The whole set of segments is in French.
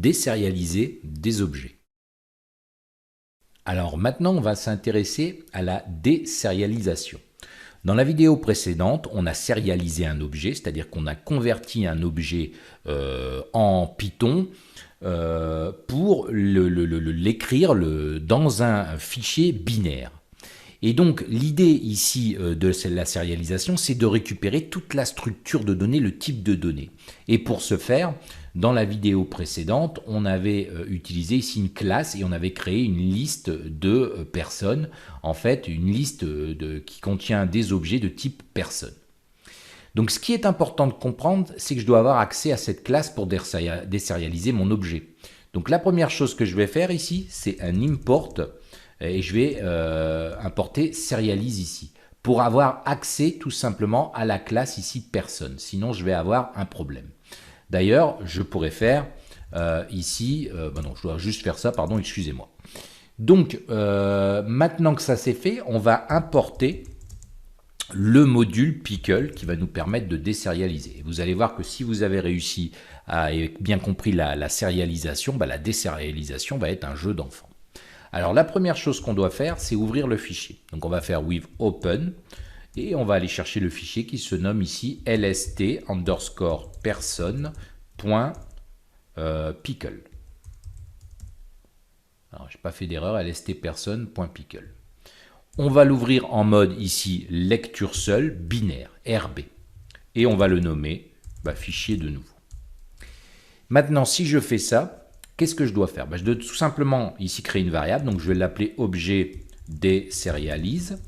désérialiser des objets. Alors maintenant, on va s'intéresser à la désérialisation. Dans la vidéo précédente, on a sérialisé un objet, c'est-à-dire qu'on a converti un objet en Python pour l'écrire dans un fichier binaire. Et donc l'idée ici de la sérialisation, c'est de récupérer toute la structure de données, le type de données. Et pour ce faire, dans la vidéo précédente, on avait utilisé ici une classe et on avait créé une liste de personnes, en fait une liste qui contient des objets de type personne. Donc ce qui est important de comprendre, c'est que je dois avoir accès à cette classe pour désérialiser mon objet. Donc la première chose que je vais faire ici, c'est un import et je vais importer serialize ici pour avoir accès tout simplement à la classe ici personne. Sinon, je vais avoir un problème. D'ailleurs, je pourrais faire ici, non, je dois juste faire ça, pardon, excusez-moi. Donc, maintenant que ça c'est fait, on va importer le module Pickle qui va nous permettre de désérialiser. Vous allez voir que si vous avez réussi à bien compris la sérialisation, la désérialisation va être un jeu d'enfant. Alors la première chose qu'on doit faire, c'est ouvrir le fichier. Donc on va faire with open et on va aller chercher le fichier qui se nomme ici lst_person.pickle. Alors j'ai pas fait d'erreur, lst_person.pickle. On va l'ouvrir en mode ici lecture seule binaire RB et on va le nommer fichier de nouveau. Maintenant si je fais ça, qu'est-ce que je dois faire? Je dois tout simplement ici créer une variable, donc je vais l'appeler objet désérialise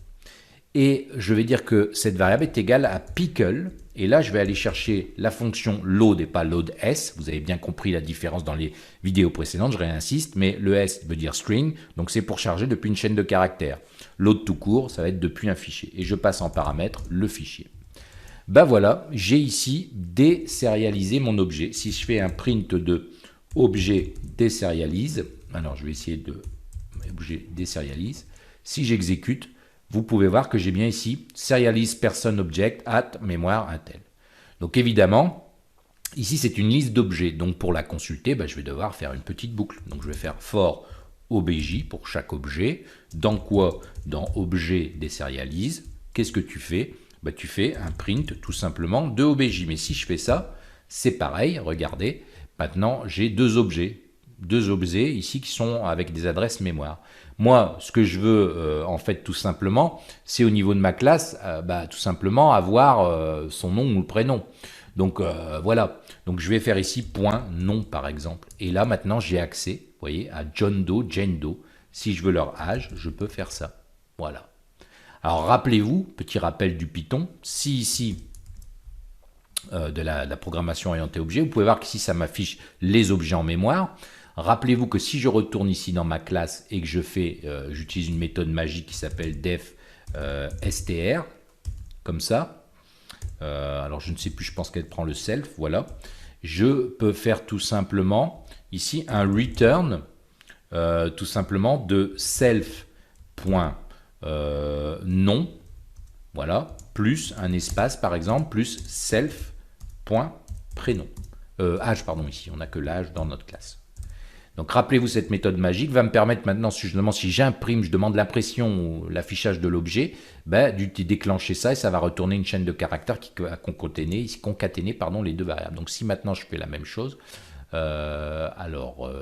et je vais dire que cette variable est égale à pickle et là je vais aller chercher la fonction load et pas load s. Vous avez bien compris la différence dans les vidéos précédentes, je réinsiste, mais le s veut dire string, donc c'est pour charger depuis une chaîne de caractères. Load tout court, ça va être depuis un fichier et je passe en paramètre le fichier. Voilà, j'ai ici désérialisé mon objet. Si je fais un print de objet désérialise, alors je vais essayer de objet désérialise. Si j'exécute, vous pouvez voir que j'ai bien ici serialize person object at mémoire untel. Donc évidemment, ici c'est une liste d'objets. Donc pour la consulter, je vais devoir faire une petite boucle. Donc je vais faire for obj pour chaque objet. Dans quoi? Dans objet désérialise. Qu'est-ce que tu fais? Tu fais un print tout simplement de obj. Mais si je fais ça, c'est pareil, regardez. Maintenant, j'ai deux objets ici qui sont avec des adresses mémoire. Moi, ce que je veux, en fait, tout simplement, c'est au niveau de ma classe, tout simplement avoir son nom ou le prénom. Donc, voilà. Donc, je vais faire ici point nom, par exemple. Et là, maintenant, j'ai accès, vous voyez, à John Doe, Jane Doe. Si je veux leur âge, je peux faire ça. Voilà. Alors, rappelez-vous, petit rappel du Python, si ici, de la programmation orientée objet, vous pouvez voir qu'ici ça m'affiche les objets en mémoire. Rappelez-vous que si je retourne ici dans ma classe et que je fais, j'utilise une méthode magique qui s'appelle def str, comme ça, alors je ne sais plus, je pense qu'elle prend le self, voilà, je peux faire tout simplement ici un return tout simplement de self.nom, voilà, plus un espace par exemple, plus self.prénom. Âge, pardon, ici, on n'a que l'âge dans notre classe. Donc rappelez-vous, cette méthode magique va me permettre maintenant, si j'imprime, je demande l'impression ou l'affichage de l'objet, de déclencher ça et ça va retourner une chaîne de caractères qui va concaténer les deux variables. Donc si maintenant je fais la même chose,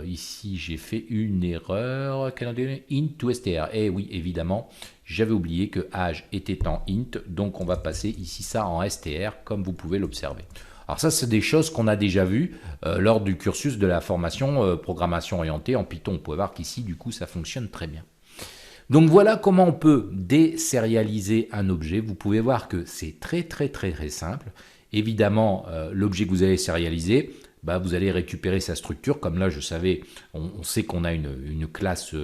ici j'ai fait une erreur, int to str, et oui évidemment, j'avais oublié que âge était en int, donc on va passer ici ça en str comme vous pouvez l'observer. Alors ça, c'est des choses qu'on a déjà vues lors du cursus de la formation programmation orientée en Python. Vous pouvez voir qu'ici, du coup, ça fonctionne très bien. Donc voilà comment on peut désérialiser un objet. Vous pouvez voir que c'est très simple. Évidemment, l'objet que vous allez sérialiser, vous allez récupérer sa structure. Comme là, on sait qu'on a une classe,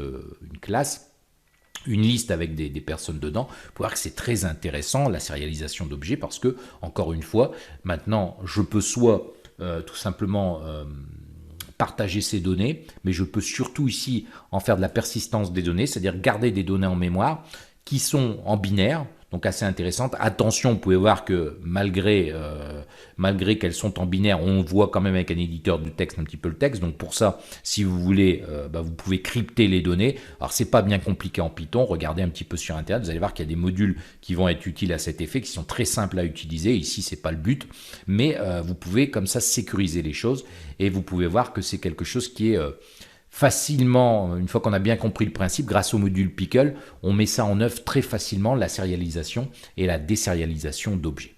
une liste avec des personnes dedans. Vous pouvez voir que c'est très intéressant la sérialisation d'objets parce que, encore une fois, maintenant je peux soit tout simplement partager ces données, mais je peux surtout ici en faire de la persistance des données, c'est-à-dire garder des données en mémoire qui sont en binaire, donc assez intéressantes. Attention, vous pouvez voir que malgré malgré qu'elles sont en binaire, on voit quand même avec un éditeur de texte un petit peu le texte. Donc pour ça, si vous voulez, vous pouvez crypter les données. Alors c'est pas bien compliqué en Python, regardez un petit peu sur Internet, vous allez voir qu'il y a des modules qui vont être utiles à cet effet, qui sont très simples à utiliser. Ici, c'est pas le but, mais vous pouvez comme ça sécuriser les choses et vous pouvez voir que c'est quelque chose qui est facilement, une fois qu'on a bien compris le principe, grâce au module Pickle, on met ça en œuvre très facilement, la sérialisation et la désérialisation d'objets.